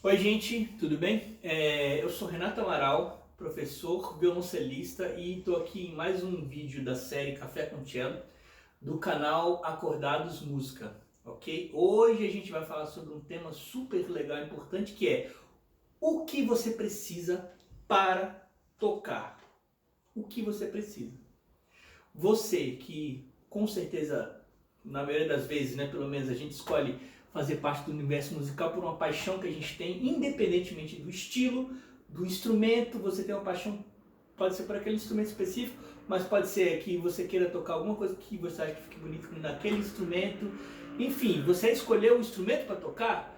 Oi, gente, tudo bem? Eu sou Renato Amaral, professor, violoncelista e estou aqui em mais um vídeo da série Café com Cello do canal Acordados Música, ok? Hoje a gente vai falar sobre um tema super legal e importante que é o que você precisa para tocar. O que você precisa. Você que com certeza, na maioria das vezes, né, pelo menos a gente escolhe fazer parte do universo musical por uma paixão que a gente tem, independentemente do estilo, do instrumento. Você tem uma paixão, pode ser por aquele instrumento específico, mas pode ser que você queira tocar alguma coisa que você acha que fique bonito naquele instrumento. Enfim, você escolheu um instrumento para tocar,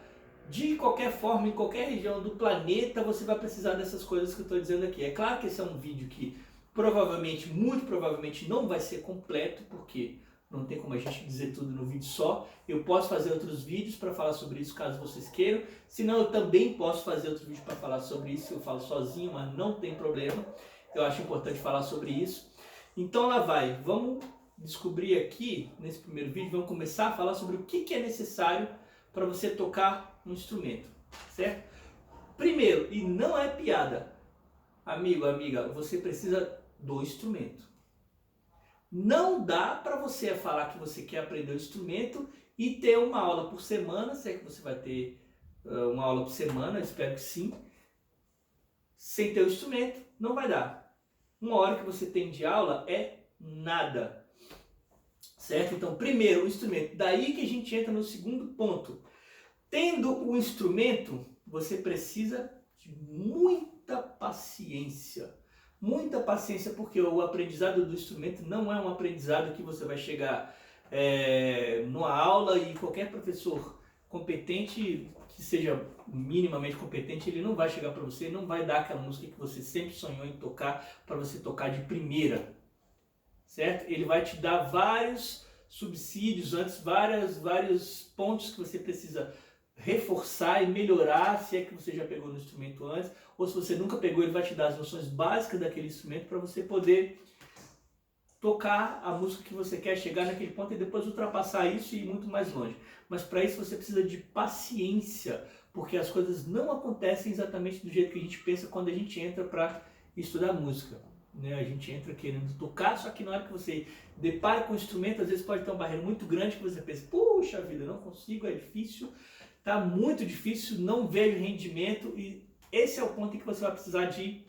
de qualquer forma, em qualquer região do planeta, você vai precisar dessas coisas que eu estou dizendo aqui. É claro que esse é um vídeo que provavelmente, muito provavelmente, não vai ser completo, porque não tem como a gente dizer tudo no vídeo só. Eu posso fazer outros vídeos para falar sobre isso, caso vocês queiram. Senão eu também posso fazer outro vídeo para falar sobre isso. Eu falo sozinho, mas não tem problema. Eu acho importante falar sobre isso. Então lá vai. Vamos descobrir aqui, nesse primeiro vídeo, vamos começar a falar sobre o que é necessário para você tocar um instrumento, certo? Primeiro, e não é piada, amigo, amiga, você precisa do instrumento. Não dá para você falar que você quer aprender o instrumento e ter uma aula por semana, se é que você vai ter uma aula por semana, eu espero que sim, sem ter o instrumento, não vai dar. Uma hora que você tem de aula é nada, certo? Então, primeiro o instrumento, daí que a gente entra no segundo ponto. Tendo o instrumento, você precisa de muita paciência. Muita paciência, porque o aprendizado do instrumento não é um aprendizado que você vai chegar numa aula e qualquer professor competente, que seja minimamente competente, ele não vai chegar para você, não vai dar aquela música que você sempre sonhou em tocar para você tocar de primeira, certo? Ele vai te dar vários subsídios antes, vários pontos que você precisa reforçar e melhorar, se é que você já pegou no instrumento antes, ou se você nunca pegou, ele vai te dar as noções básicas daquele instrumento para você poder tocar a música que você quer, chegar naquele ponto e depois ultrapassar isso e ir muito mais longe. Mas para isso você precisa de paciência, porque as coisas não acontecem exatamente do jeito que a gente pensa quando a gente entra para estudar música. Né? A gente entra querendo tocar, só que na hora que você depara com o instrumento, às vezes pode ter uma barreira muito grande que você pensa, puxa vida, não consigo, é difícil. Tá muito difícil, não vejo rendimento, e esse é o ponto em que você vai precisar de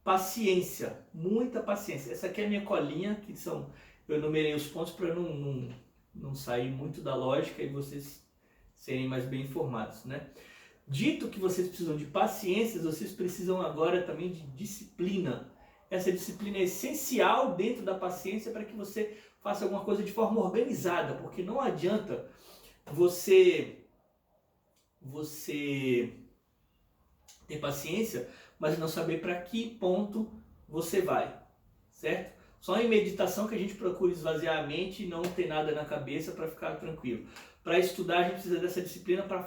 paciência, muita paciência. Essa aqui é a minha colinha, que são, eu enumerei os pontos para não sair muito da lógica e vocês serem mais bem informados, né? Dito que vocês precisam de paciência, vocês precisam agora também de disciplina. Essa disciplina é essencial dentro da paciência para que você faça alguma coisa de forma organizada, porque não adianta você ter paciência, mas não saber para que ponto você vai, certo? Só em meditação que a gente procura esvaziar a mente e não ter nada na cabeça para ficar tranquilo. Para estudar a gente precisa dessa disciplina para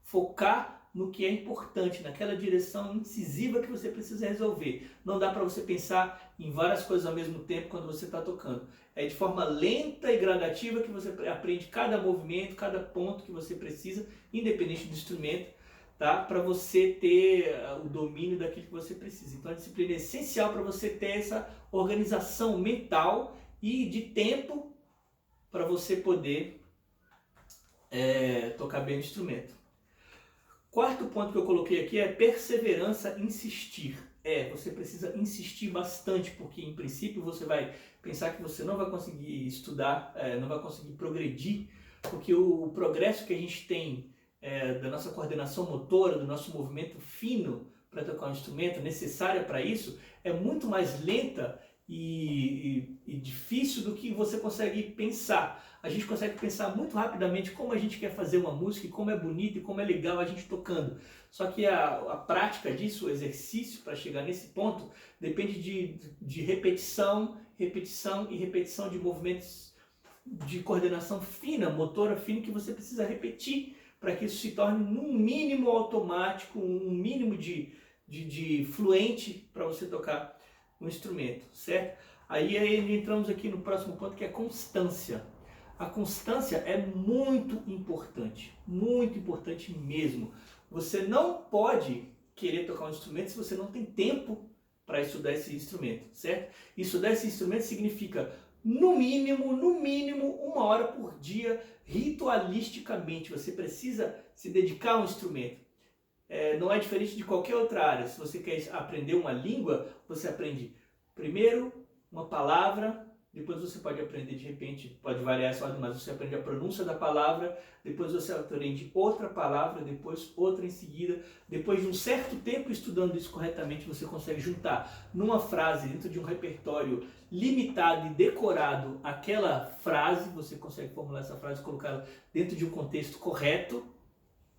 focar no que é importante, naquela direção incisiva que você precisa resolver. Não dá para você pensar em várias coisas ao mesmo tempo quando você está tocando. É de forma lenta e gradativa que você aprende cada movimento, cada ponto que você precisa, independente do instrumento, tá? Para você ter o domínio daquilo que você precisa. Então a disciplina é essencial para você ter essa organização mental e de tempo para você poder tocar bem o instrumento. Quarto ponto que eu coloquei aqui é perseverança, insistir. Você precisa insistir bastante, porque em princípio você vai pensar que você não vai conseguir estudar, não vai conseguir progredir, porque o progresso que a gente tem da nossa coordenação motora, do nosso movimento fino para tocar um instrumento, necessária para isso, é muito mais lenta e difícil do que você consegue pensar. A gente consegue pensar muito rapidamente como a gente quer fazer uma música, e como é bonito e como é legal a gente tocando. Só que a prática disso, o exercício para chegar nesse ponto, depende de repetição, repetição e repetição de movimentos de coordenação fina, motora fina, que você precisa repetir para que isso se torne um mínimo automático, um mínimo de fluente para você tocar um instrumento, certo? Aí entramos aqui no próximo ponto, que é constância. A constância é muito importante mesmo. Você não pode querer tocar um instrumento se você não tem tempo para estudar esse instrumento, certo? Estudar esse instrumento significa, no mínimo, 1 hora por dia, ritualisticamente. Você precisa se dedicar a um instrumento. Não é diferente de qualquer outra área. Se você quer aprender uma língua, você aprende primeiro uma palavra, depois você pode aprender, de repente, pode variar essa ordem, mas você aprende a pronúncia da palavra, depois você aprende outra palavra, depois outra em seguida. Depois de um certo tempo estudando isso corretamente, você consegue juntar numa frase, dentro de um repertório limitado e decorado, aquela frase, você consegue formular essa frase e colocá-la dentro de um contexto correto,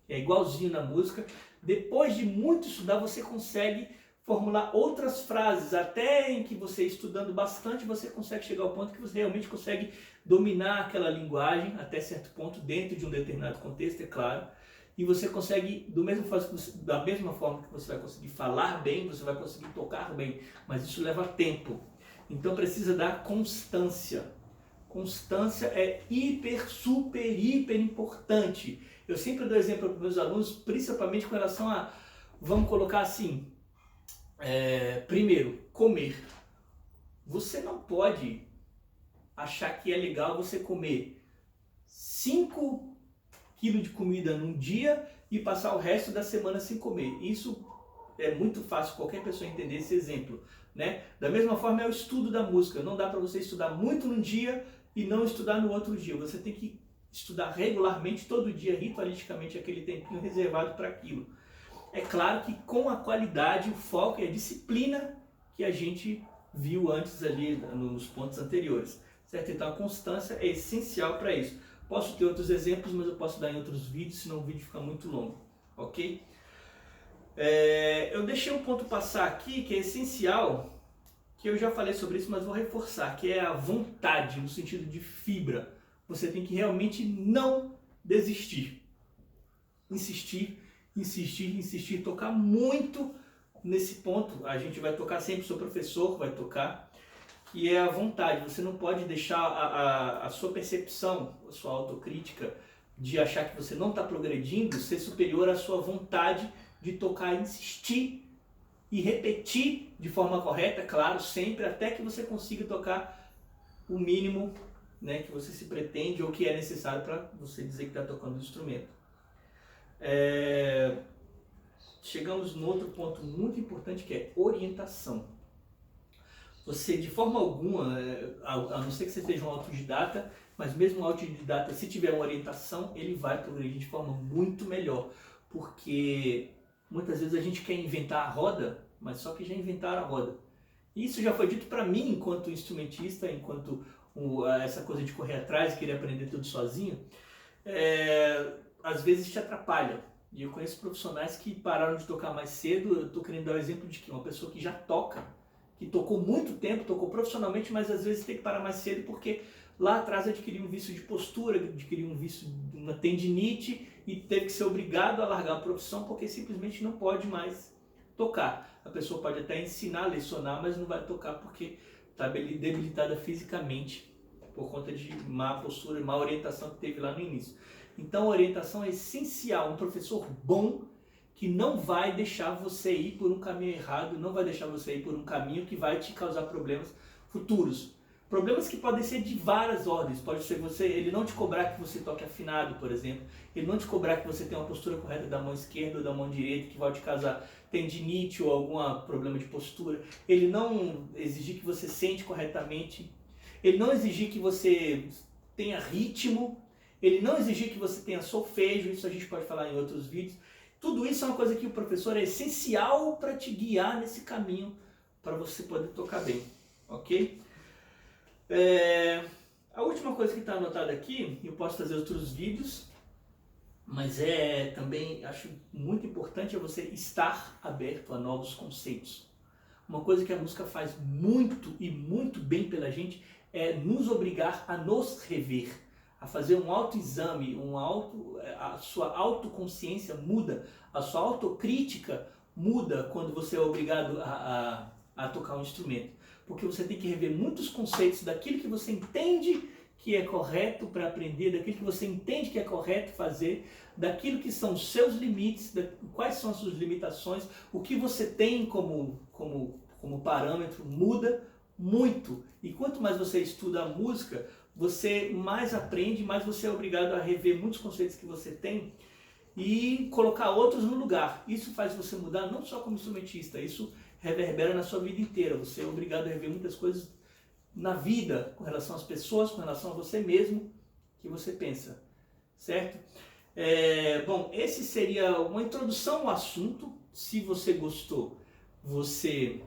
é igualzinho na música. Depois de muito estudar, você consegue formular outras frases, até em que você, estudando bastante, você consegue chegar ao ponto que você realmente consegue dominar aquela linguagem, até certo ponto, dentro de um determinado contexto, é claro, e você consegue, da mesma forma que você vai conseguir falar bem, você vai conseguir tocar bem, mas isso leva tempo, então precisa da constância. Constância é hiper importante. Eu sempre dou exemplo para os meus alunos, principalmente com relação a, vamos colocar assim, primeiro, comer. Você não pode achar que é legal você comer 5 quilos de comida num dia e passar o resto da semana sem comer. Isso é muito fácil qualquer pessoa entender esse exemplo, né? Da mesma forma é o estudo da música. Não dá para você estudar muito num dia e não estudar no outro dia. Você tem que estudar regularmente, todo dia, ritualisticamente, aquele tempinho reservado para aquilo. É claro que com a qualidade, o foco e a disciplina que a gente viu antes ali nos pontos anteriores, certo? Então a constância é essencial para isso. Posso ter outros exemplos, mas eu posso dar em outros vídeos, senão o vídeo fica muito longo, ok? Eu deixei um ponto passar aqui que é essencial, que eu já falei sobre isso, mas vou reforçar, que é a vontade, no sentido de fibra. Você tem que realmente não desistir. Insistir, tocar muito nesse ponto. A gente vai tocar sempre, o seu professor vai tocar, que é a vontade. Você não pode deixar a sua percepção, a sua autocrítica, de achar que você não está progredindo, ser superior à sua vontade de tocar, insistir e repetir de forma correta, claro, sempre, até que você consiga tocar o mínimo, né, que você se pretende ou que é necessário para você dizer que está tocando o instrumento. Chegamos no outro ponto muito importante, que é orientação. Você, de forma alguma, a não ser que você seja um autodidata, mas mesmo um autodidata, se tiver uma orientação, ele vai progredir de forma muito melhor, porque muitas vezes a gente quer inventar a roda, mas só que já inventaram a roda. Isso já foi dito para mim enquanto instrumentista, enquanto essa coisa de correr atrás e querer aprender tudo sozinho, às vezes te atrapalha. E eu conheço profissionais que pararam de tocar mais cedo. Eu estou querendo dar o exemplo de que uma pessoa que já toca, que tocou muito tempo, tocou profissionalmente, mas às vezes tem que parar mais cedo porque lá atrás adquiriu um vício de postura, adquiriu um vício de uma tendinite e teve que ser obrigado a largar a profissão porque simplesmente não pode mais tocar. A pessoa pode até ensinar, lecionar, mas não vai tocar porque está debilitada fisicamente por conta de má postura e má orientação que teve lá no início. Então a orientação é essencial, um professor bom que não vai deixar você ir por um caminho errado, não vai deixar você ir por um caminho que vai te causar problemas futuros. Problemas que podem ser de várias ordens, pode ser ele não te cobrar que você toque afinado, por exemplo, ele não te cobrar que você tenha uma postura correta da mão esquerda ou da mão direita, que vai te causar tendinite ou algum problema de postura, ele não exigir que você sente corretamente, ele não exigir que você tenha ritmo, ele não exigir que você tenha solfejo, isso a gente pode falar em outros vídeos. Tudo isso é uma coisa que o professor é essencial para te guiar nesse caminho, para você poder tocar bem, ok? A última coisa que está anotada aqui, eu posso fazer outros vídeos, mas também acho muito importante você estar aberto a novos conceitos. Uma coisa que a música faz muito e muito bem pela gente é nos obrigar a nos rever, a fazer um autoexame, a sua autoconsciência muda, a sua autocrítica muda quando você é obrigado a tocar um instrumento. Porque você tem que rever muitos conceitos daquilo que você entende que é correto para aprender, daquilo que você entende que é correto fazer, daquilo que são os seus limites, quais são as suas limitações, o que você tem como parâmetro muda muito. E quanto mais você estuda a música, você mais aprende, mais você é obrigado a rever muitos conceitos que você tem e colocar outros no lugar. Isso faz você mudar não só como instrumentista, isso reverbera na sua vida inteira. Você é obrigado a rever muitas coisas na vida, com relação às pessoas, com relação a você mesmo, que você pensa, certo? Bom, esse seria uma introdução ao assunto. Se você gostou, você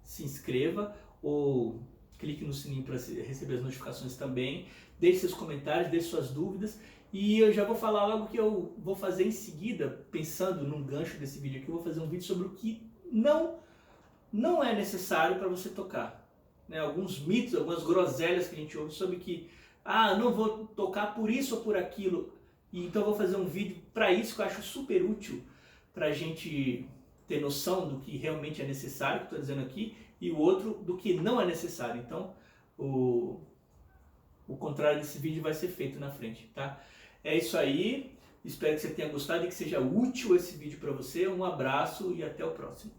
se inscreva ou clique no sininho para receber as notificações também. Deixe seus comentários, deixe suas dúvidas. E eu já vou falar logo que eu vou fazer em seguida, pensando num gancho desse vídeo aqui, eu vou fazer um vídeo sobre o que não é necessário para você tocar. Né? Alguns mitos, algumas groselhas que a gente ouve sobre que não vou tocar por isso ou por aquilo. E então eu vou fazer um vídeo para isso que eu acho super útil para a gente ter noção do que realmente é necessário, que estou dizendo aqui, e o outro do que não é necessário. Então, o contrário desse vídeo vai ser feito na frente, tá? É isso aí, espero que você tenha gostado e que seja útil esse vídeo para você. Um abraço e até o próximo.